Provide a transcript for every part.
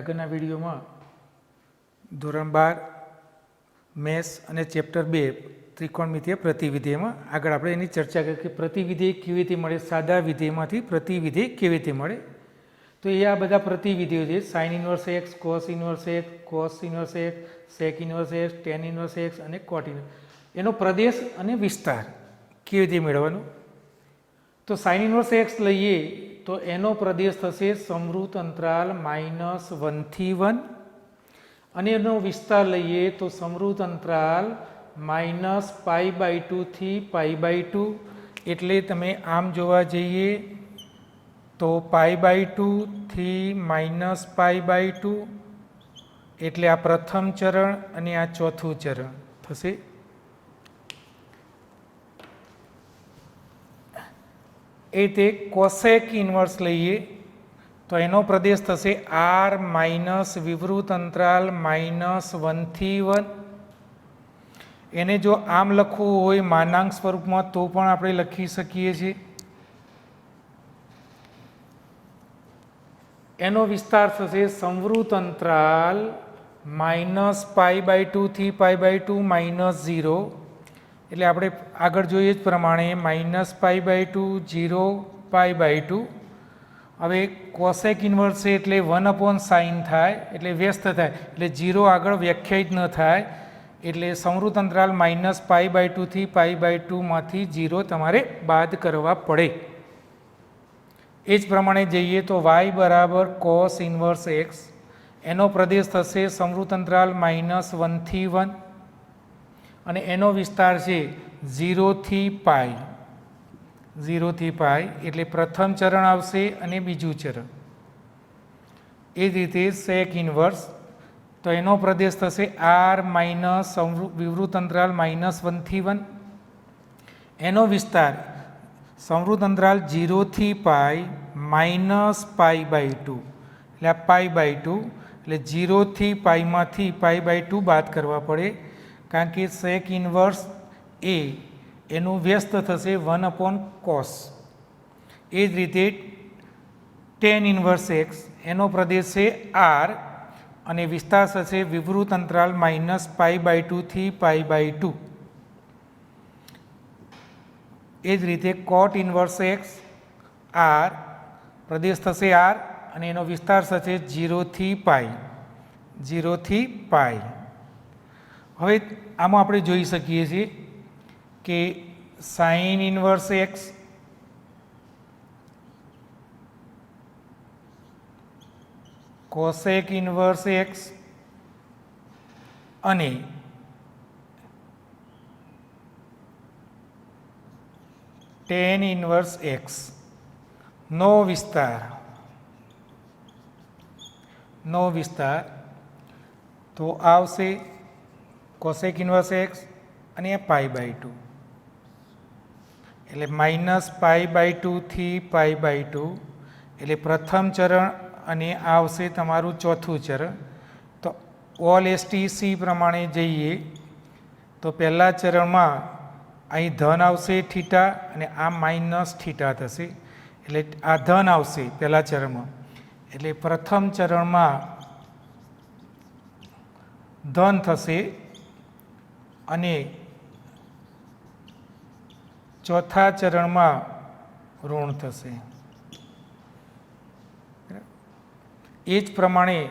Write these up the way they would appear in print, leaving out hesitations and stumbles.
આગળના વિડીયોમાં ધોરણ 12 મેથ્સ અને ચેપ્ટર 2 ત્રિકોણમિતિય પ્રતિવિધેયમાં આગળ આપણે એની ચર્ચા કરી કે પ્રતિવિધેય કેવી રીતે મળે, સાદા વિધેયમાંથી પ્રતિવિધેય કેવી રીતે મળે. તો એ આ બધા પ્રતિવિધેયો છે, sine inverse x, cos inverse x, cos inverse x, sec inverse x, tan inverse x અને કોટ ઇન્વર્સ, એનો પ્રદેશ અને વિસ્તાર કેવી રીતે મેળવવાનો. તો સાઇન ઇન્વર્સ એક્સ લઈએ તો એનો પ્રદેશ થશે સમરૂપ અંતરાલ -1 થી 1 અને એનો વિસ્તાર લઈએ તો સમરૂપ અંતરાલ -π/2 થી π/2. એટલે તમે આમ જોવા જઈએ તો π/2 થી -π/2 એટલે આ પ્રથમ ચરણ અને આ ચોથું ચરણ થશે. એ રીતે કોસેક ઇન્વર્સ લઈએ તો એનો પ્રદેશ થશે r - વિવૃત અંતરાલ -1 થી 1. એને જો આમ લખવું હોય માનાંક સ્વરૂપમાં તો પણ આપણે લખી શકીએ છીએ. એનો વિસ્તાર થશે સંવૃત અંતરાલ -π/2 થી π/2 -0. એટલે આપણે આગળ જોઈએ જ પ્રમાણે -π/2 0 π/2. હવે કોસેક ઇન્વર્સ છે એટલે 1/sin થાય એટલે વ્યસ્ત થાય એટલે 0 આગળ વ્યાખ્યાયિત ન થાય એટલે સંવૃત અંતરાલ -π/2 થી π/2 માંથી 0 તમારે બાદ કરવા પડે. એ જ પ્રમાણે જઈએ તો y બરાબર કોસ ઇન્વર્સ એક્સ, એનો પ્રદેશ થશે સમૃત અંતરાલ -1 થી 1 અને એનો વિસ્તાર છે 0 થી π. 0 થી π એટલે પ્રથમ ચરણ આવશે અને બીજું ચરણ. એ જ રીતે સેક ઇન્વર્સ તો એનો પ્રદેશ થશે r - વિવૃત અંતરાલ -1 થી 1, એનો વિસ્તાર સંવૃત અંતરાલ 0 થી π -π/2 એટલે આ π/2 એટલે 0 થી π માંથી π/2 બાદ કરવા પડે કારણ કે સેક ઇન્વર્સ એ એનું વ્યસ્ત થશે 1/cos. એ જ રીતે ટેન ઇન્વર્સ એક્સ એનો પ્રદેશ છે r અને વિસ્તાર થશે વિવૃત અંતરાલ -π/2 થી π/2. એ જ રીતે કોટ ઇન્વર્સ એક્સ r પ્રદેશ થશે r અને એનો વિસ્તાર થશે 0 થી π. 0 થી π. હવે આમાં આપણે જોઈ શકીએ છીએ કે sign inverse x, cosec inverse x અને ટેન ઇન્વર્સ એક્સ નો વિસ્તાર તો આવશે કોસેક ઇન્વર્સ એક્સ અને π/2 એટલે -π/2 થી π/2 એટલે પ્રથમ ચરણ અને આવશે તમારું ચોથું ચરણ. તો ઓલ STC પ્રમાણે જઈએ તો પહેલા ચરણમાં અહીં ધન આવશે થીટા અને આ માઇનસ થીટા થશે એટલે આ ધન આવશે પહેલા ચરણમાં. એટલે પ્રથમ ચરણમાં ધન થશે અને ચોથા ચરણમાં ઋણ થશે. એ જ પ્રમાણે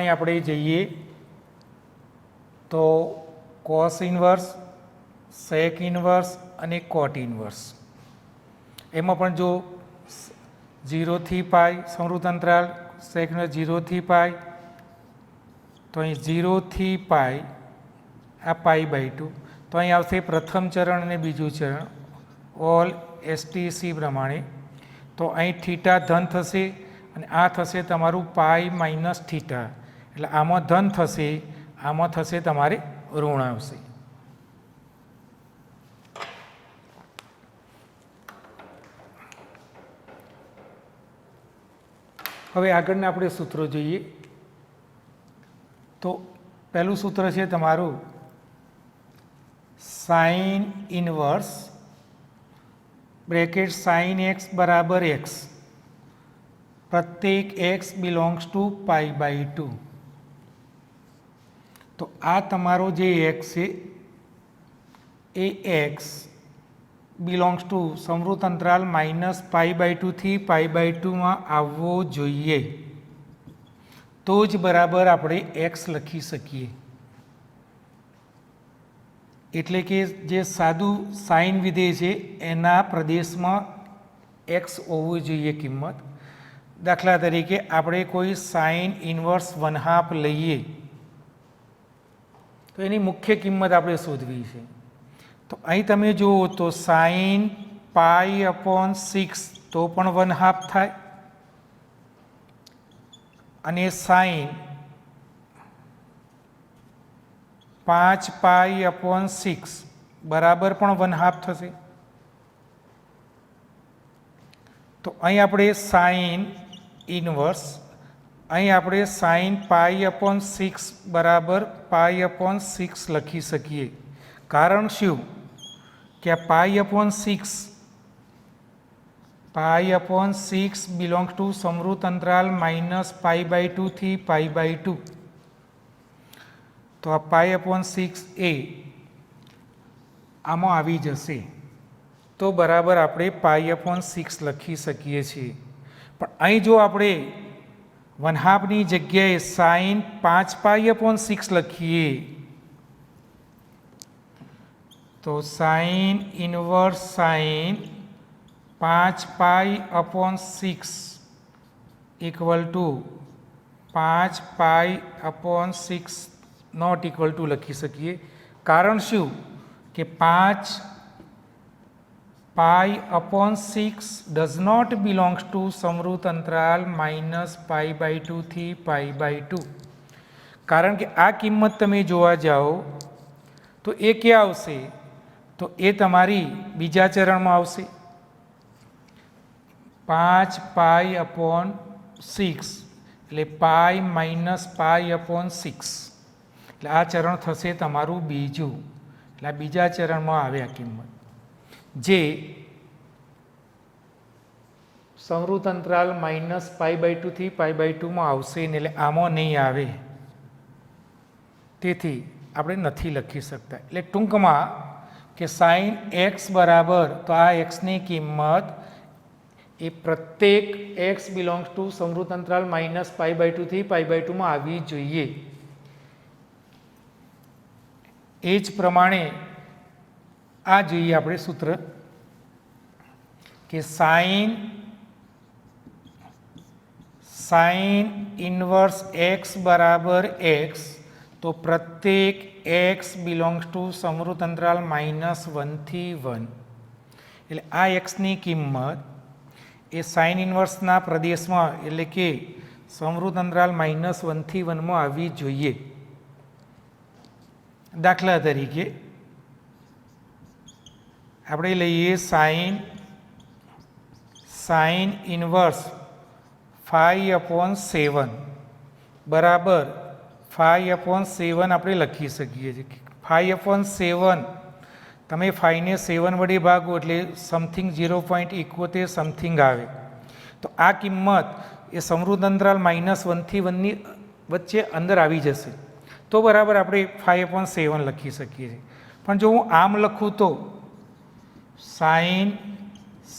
આપણે જઈએ તો કોસ ઇન્વર્સ, સેક ઇન્વર્સ અને કોટ ઇન્વર્સ એમાં પણ જો 0 થી π સમૃત અંતરાલ સેક 0 થી π તો અહીં 0 થી π આ π/2 તો અહીં આવશે પ્રથમ ચરણ અને બીજું ચરણ ઓલ STC પ્રમાણે. તો અહીં થીટા ધન થશે અને આ થશે તમારું π - થીટા એટલે આમાં ધન થશે, આમાં થશે તમારે ઋણ આવશે. હવે આગળના આપણે સૂત્રો જોઈએ તો પહેલું સૂત્ર છે તમારું sine inverse bracket sign x બરાબર એક્સ પ્રત્યેક એક્સ બિલોંગ્સ ટુ π/2. તો આ તમારો જે એક્સ છે એ એક્સ બિલોંગ્સ ટુ સમૃદ્ધ અંતરાલ -π/2 થી π/2 માં આવવો જોઈએ, તો જ બરાબર આપણે એક્સ લખી શકીએ. એટલે કે જે સાદું સાઇન વિધેય છે એના પ્રદેશમાં એક્સ હોવું જોઈએ કિંમત. દાખલા તરીકે આપણે કોઈ સાઇન ઇન્વર્સ 1/2 લઈએ તો એની મુખ્ય કિંમત આપણે શોધવી છે. તો અહીં તમે જુઓ તો સાઇન π/6 તો પણ 1/2 થાય, અને સાઇન 5π/6 બરાબર પણ 1/2 થશે. તો અહીં આપણે સાઇન ઇન્વર્સ, અહીં આપણે સાઇન π/6 બરાબર π/6 લખી શકીએ. કારણ શું કે આ π/6 બિલોંગ્સ ટુ સમૃદ્ધ અંતરાલ -π/2 થી π/2. તો આ π/6 એ આમાં આવી જશે, તો બરાબર આપણે π/6 લખી શકીએ છીએ. પણ અહીં જો આપણે 1/2ની જગ્યાએ સાઇન 5π/6 લખીએ તો sine inverse sine 5π/6 equal to 5π/6 not equal to લખી શકીએ. કારણ શું કે 5π/6 ડઝ નોટ બિલોંગ્સ ટુ સમૃદ્ધ અંતરાલ -π/2 થી π/2. કારણ કે આ કિંમત તમે જોવા જાઓ તો એ ક્યાં આવશે? તો એ તમારી બીજા ચરણમાં આવશે. 5π/6 એટલે π -π/6, એટલે આ ચરણ થશે તમારું બીજું. એટલે આ બીજા ચરણમાં આવે આ કિંમત, જે સમૃદ્ધ અંતરાલ -π/2 થી π/2 માં આવશે ને, એટલે આમાં નહીં આવે. તેથી આપણે નથી લખી શકતા. એટલે ટૂંકમાં કે સાઇન એક્સ બરાબર, તો આ એક્સની કિંમત એ પ્રત્યેક એક્સ બિલોંગ્સ ટુ સમૃદ્ધ અંતરાલ -π/2 થી π/2 માં આવવી જોઈએ. એ જ પ્રમાણે આ જોઈએ આપણે સૂત્ર કે સાઇન ઇન્વર્સ એક્સ બરાબર એક્સ, તો પ્રત્યેક એક્સ બિલોંગ્સ ટુ સમૃદ્ધ અંતરાલ -1 થી 1. એટલે આ એક્સની કિંમત એ સાઇન ઇન્વર્સના પ્રદેશમાં, એટલે કે સમૃદ્ધ અંતરાલ -1 થી 1 માં આવવી જોઈએ. દાખલા તરીકે આપણે લઈએ સાઇન ઇન્વર્સ 5/7 બરાબર 5/7 આપણે લખી શકીએ છીએ. 5/7 તમે 5 ને 7 વડે ભાગો એટલે સમથિંગ 0.71 સમથિંગ આવે. તો આ કિંમત એ સમૃદ્ધ અંતરાલ -1 થી 1ની વચ્ચે અંદર આવી જશે, તો બરાબર આપણે 5/7 લખી શકીએ છીએ. પણ જો હું આમ લખું તો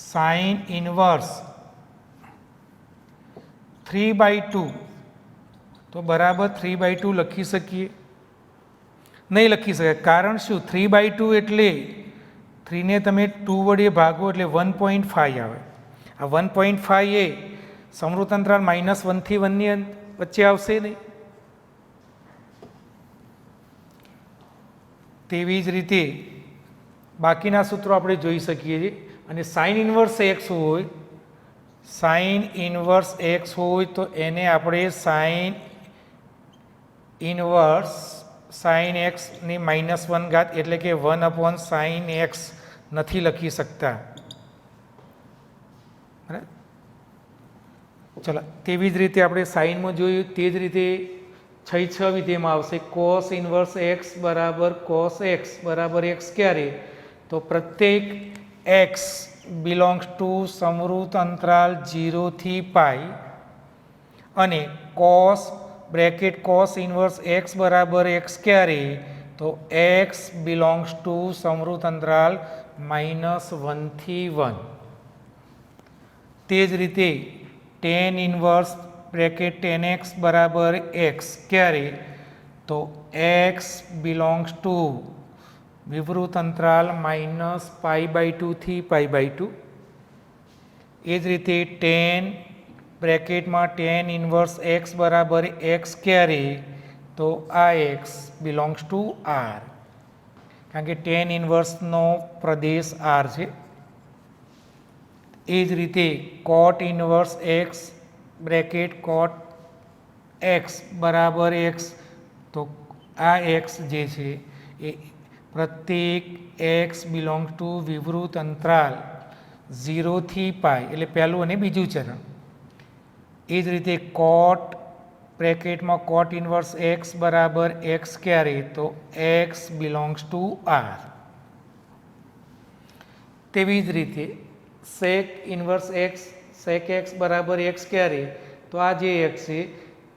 સાઇન ઇન્વર્સ 3/2, તો બરાબર 3/2 લખી શકીએ? નહીં લખી શકાય. કારણ શું? 3/2 એટલે 3 ને તમે 2 વડે ભાગો એટલે 1.5 આવે. આ 1.5 એ સમૃદ્ધ અંતરાલ -1 થી 1ની વચ્ચે આવશે નહીં. તેવી જ રીતે બાકીના સૂત્રો આપણે જોઈ શકીએ છીએ. અને સાઇન ઇન્વર્સ એક્સ હોય, સાઇન ઇન્વર્સ એક્સ હોય તો એને આપણે સાઇન ઇન્વર્સ સાઇન એક્સની -1 એટલે કે 1/sin x નથી લખી શકતા. બરાબર. ચલો, તેવી જ રીતે આપણે સાઇનમાં જોયું, તે જ રીતે 6 વિધેયમાં આવશે કોસ ઇન્વર્સ એક્સ બરાબર કોસ એક્સ બરાબર એક્સ. ક્યારે? તો પ્રત્યેક એક્સ બિલોંગ્સ ટુ સમૃદ્ધ અંતરાલ 0 થી π અને cos bracket cos inverse x બરાબર એક્સ ક્યારે, તો એક્સ બિલોંગ્સ ટુ સમૃદ્ધ અંતરાલ -1 થી 1. તે જ રીતે tan inverse bracket ten x બરાબર એક્સ ક્યારે, તો એક્સ બિલોંગ્સ ટુ વિવૃત અંતરાલ -π/2 થી π/2. એ જ રીતે ટેન બ્રેકેટમાં ટેન ઇન્વર્સ એક્સ બરાબર એક્સ ક્યારે, તો આ એક્સ બિલોંગ્સ ટુ આર, કારણ કે ટેન ઇન્વર્સનો પ્રદેશ આર છે. એ જ રીતે કોટ ઇન્વર્સ એક્સ બ્રેકેટ કોટ એક્સ બરાબર એક્સ, તો આ એક્સ જે છે એ પ્રત્યેક એક્સ બિલોંગ ટુ વિવૃત અંતરાલ 0 થી π, એટલે પહેલું અને બીજું ચરણ. એ જ રીતે કોટ બ્રેકેટમાં કોટ ઇન્વર્સ એક્સ બરાબર એક્સ ક્યારે, તો એક્સ બિલોંગ્સ ટુ આર. તેવી જ રીતે sec inverse x sec x બરાબર એક્સ ક્યારે, તો આ જે એક્સ છે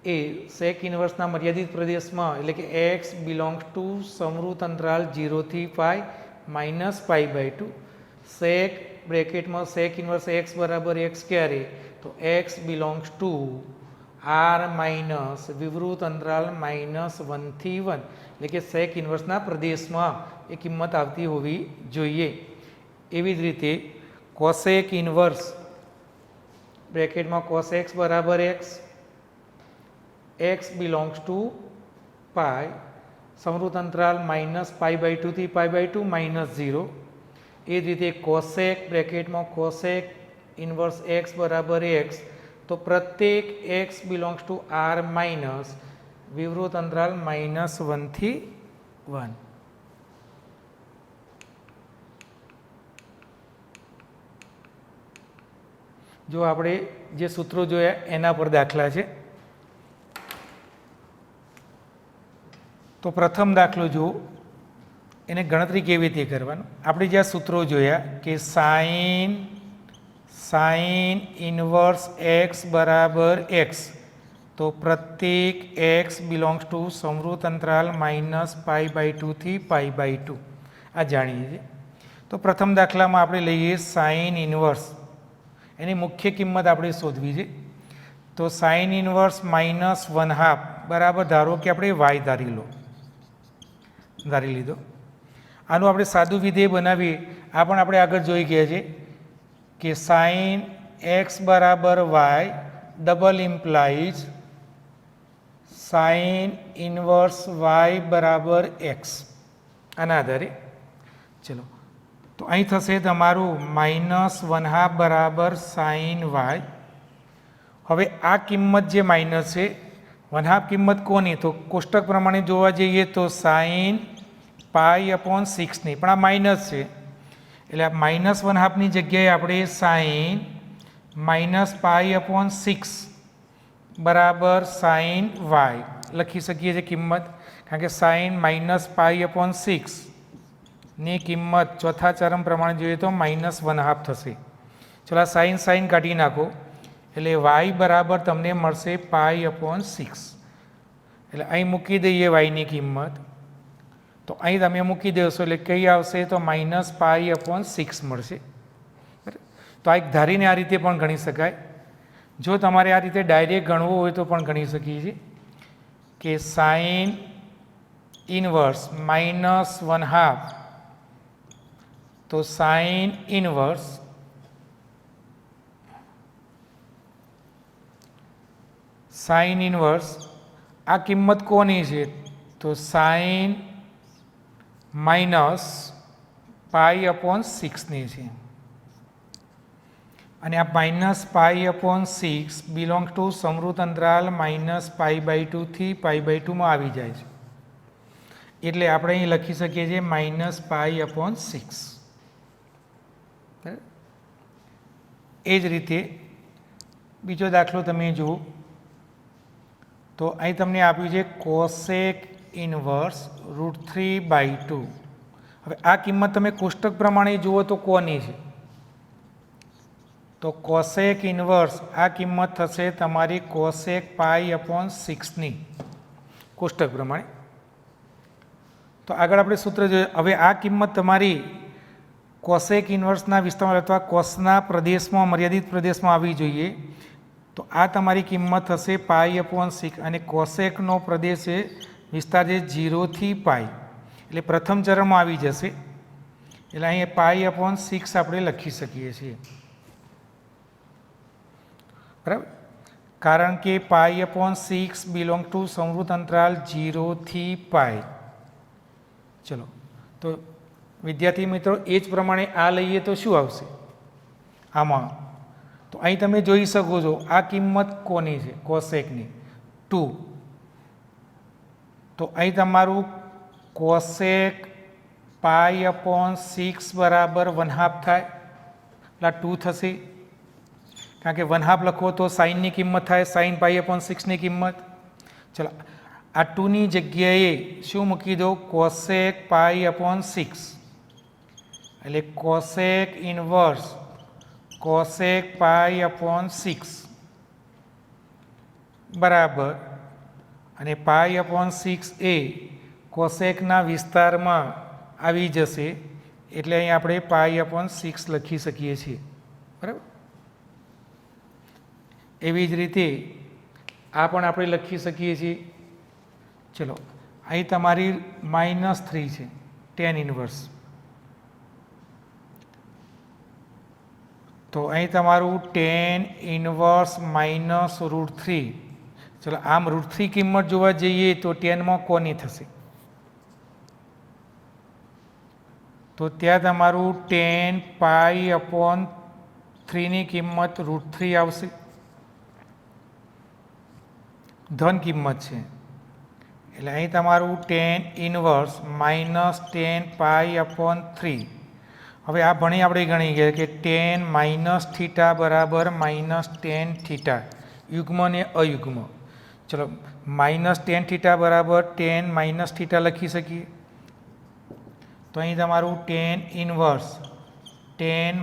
એ સેક ઇન્વર્સના મર્યાદિત પ્રદેશમાં, એટલે કે એક્સ બિલોંગ્સ ટુ સમૃદ્ધ અંતરાલ 0 થી π -π/2. સેક બ્રેકેટમાં સેક ઇન્વર્સ એક્સ બરાબર એક્સ ક્યારે, તો x belongs to R minus વિવૃત અંતરાલ -1 થી 1, એટલે કે સેક ઇન્વર્સના પ્રદેશમાં એ કિંમત આવતી હોવી જોઈએ. એવી જ રીતે કોસેક ઇન્વર્સ બ્રેકેટમાં કોસ એક્સ બરાબર એક્સ, એક્સ બિલોંગ્સ ટુ π સમૃદ્ધ અંતરાલ -π/2 થી π/2 -0. એ જ રીતે કોસેક બ્રેકેટમાં કોસેક ઇન્વર્સ એક્સ બરાબર એક્સ, તો પ્રત્યેક X belongs to R minus વિવૃત અંતરાલ -1 થી 1. જો આપણે જે સૂત્રો જોયા એના પર દાખલા છે. તો પ્રથમ દાખલો જુઓ, એને ગણતરી કેવી રીતે કરવાનું. આપણે જ્યાં સૂત્રો જોયા કે સાઇન ઇન્વર્સ એક્સ બરાબર એક્સ, તો પ્રત્યેક એક્સ બિલોંગ્સ ટુ સમૃદ્ધ અંતરાલ -π/2 થી π/2 આ જાણીએ છીએ. તો પ્રથમ દાખલામાં આપણે લઈએ સાઇન ઇન્વર્સ, એની મુખ્ય કિંમત આપણે શોધવી છે. તો સાઇન ઇન્વર્સ -1/2 બરાબર, ધારો કે આપણે વાય ધારી લીધો. આનું આપણે સાદું વિધેય બનાવીએ, આ પણ આપણે આગળ જોઈ ગયા છે કે સાઇન એક્સ બરાબર y double implies sine inverse y બરાબર એક્સ. આના આધારે ચલો, તો અહીં થશે તમારું -1/2 બરાબર સાઇન વાય. હવે આ કિંમત જે માઇનસ છે 1/2 કિંમત કોની, તો કોષ્ટક પ્રમાણે જોવા જઈએ તો સાઇન π/6 ની, પણ આ માઇનસ છે એટલે આ -1/2ની જગ્યાએ આપણે સાઇન -π/6 બરાબર સાઇન વાય લખી શકીએ છીએ કિંમત, કારણ કે સાઇન -π/6 ની કિંમત ચોથા ચરમ પ્રમાણે જોઈએ તો -1/2 થશે. ચલો આ સાઇન કાઢી નાખો, એટલે વાય બરાબર તમને મળશે π/6. એટલે અહીં મૂકી દઈએ વાયની કિંમત, તો અહીં તમે મૂકી દેશો એટલે કઈ આવશે, તો -π/6 મળશે. તો આ એક ધારીને આ રીતે પણ ગણી શકાય. જો તમારે આ રીતે ડાયરેક્ટ ગણવું હોય તો પણ ગણી શકીએ છીએ કે સાઇન ઇન્વર્સ -1/2, તો સાઇન ઇન્વર્સ આ કિંમત કોની છે, તો સાઇન -π/6ની છે. અને આ -π/6 બિલોંગ ટુ સમૃદ્ધ અંતરાલ -π/2 થી π/2 માં આવી જાય છે, એટલે આપણે અહીં લખી શકીએ છીએ -π/6. એ જ રીતે બીજો દાખલો તમે જુઓ, તો અહીં તમને આપ્યું છે કોસેક ઇન્વર્સ √3/2. હવે આ કિંમત તમે કોષ્ટક પ્રમાણે જુઓ તો કોની છે, તો તો કોસેક ઇન્વર્સ આ કિંમત થશે તમારી કોસેક પાઈ અપોન 6ની કોષ્ટક પ્રમાણે. તો આગળ આપણે સૂત્ર જોઈએ. હવે આ કિંમત તમારી કોસેક ઇન્વર્સના વિસ્તારમાં અથવા કોસના પ્રદેશમાં મર્યાદિત પ્રદેશમાં આવવી જોઈએ. તો આ તમારી કિંમત થશે પાઈ અપોન 6 અને કોસેકનો પ્રદેશ છે વિસ્તાર છે 0 થી પાઈ, એટલે પ્રથમ ચરણમાં આવી જશે. એટલે અહીંયા પાઈ અપોન 6 આપણે લખી શકીએ છીએ, બરાબર. કારણ કે પાઈ અપોન 6 બિલોંગ ટુ સંવૃત અંતરાલ 0 થી પાઈ. ચલો, તો વિદ્યાર્થી મિત્રો એ જ પ્રમાણે આ લઈએ તો શું આવશે આમાં? તો અહીં તમે જોઈ શકો છો આ કિંમત કોની છે? કોસેકની 2. તો અહીં તમારું કોસેક પાઈ અપોન 6 બરાબર 1/2 થાય, એટલે 2 થશે. કારણ કે 1/2 લખો તો સાઇનની કિંમત થાય, સાઇન પાઈ અપોન 6ની કિંમત. ચલો, આ 2ની જગ્યાએ શું મૂકી દો? કોસેક પાઈ અપોન 6, એટલે કોસેક ઇન્વર્સ કોસેક પાઈ અપોન 6 બરાબર, અને પાઈ અપોન 6 એ કોસેકના વિસ્તારમાં આવી જશે, એટલે અહીં આપણે પાઈ અપોન 6 લખી શકીએ છીએ, બરાબર. એવી જ રીતે આ પણ આપણે લખી શકીએ છીએ. ચલો, અહીં તમારી -3 છે, ટેન ઇન્વર્સ. તો અહીં તમારું ટેન ઇન્વર્સ -√3. ચલો, આમ √3 કિંમત જોવા જઈએ તો 10માં કોની થશે? તો ત્યાં તમારું 10 પાઈ અપોન 3ની કિંમત √3 આવશે, ધન કિંમત છે. એટલે અહીં તમારું 10 ઇન્વર્સ -10 પાઈ અપોન 3. હવે આ ભણી આપણે ગણી ગયા કે 10 - θ બરાબર -10 θ, યુગ્મ ને અયુગ્મ. ચલો, -10 θ બરાબર 10 - θ લખી શકીએ. તો અહીં તમારું 10 ઇન્વર્સ 10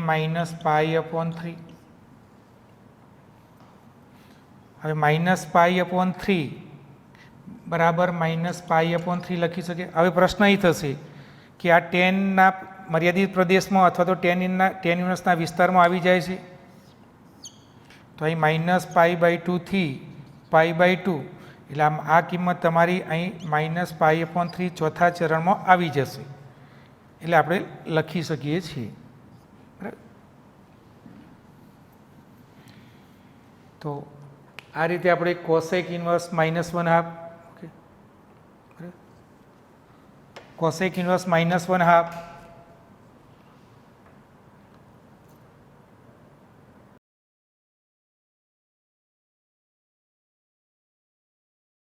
- પાઈ અપોન 3. હવે -પાઈ અપોન 3 બરાબર -પાઈ અપોન 3 લખી શકીએ. હવે પ્રશ્ન એ થશે કે આ 10ના મર્યાદિત પ્રદેશમાં અથવા તો 10 ઇન્વર્સના વિસ્તારમાં આવી જાય છે. તો અહીં -π/2 થી π/2, એટલે આ કિંમત તમારી અહીં -પાઈ અપોન 3 ચોથા ચરણમાં આવી જશે, એટલે આપણે લખી શકીએ છીએ, બરાબર. તો આ રીતે આપણે કોસેક ઇન્વર્સ -1/2, કોસેક ઇન્વર્સ -1/2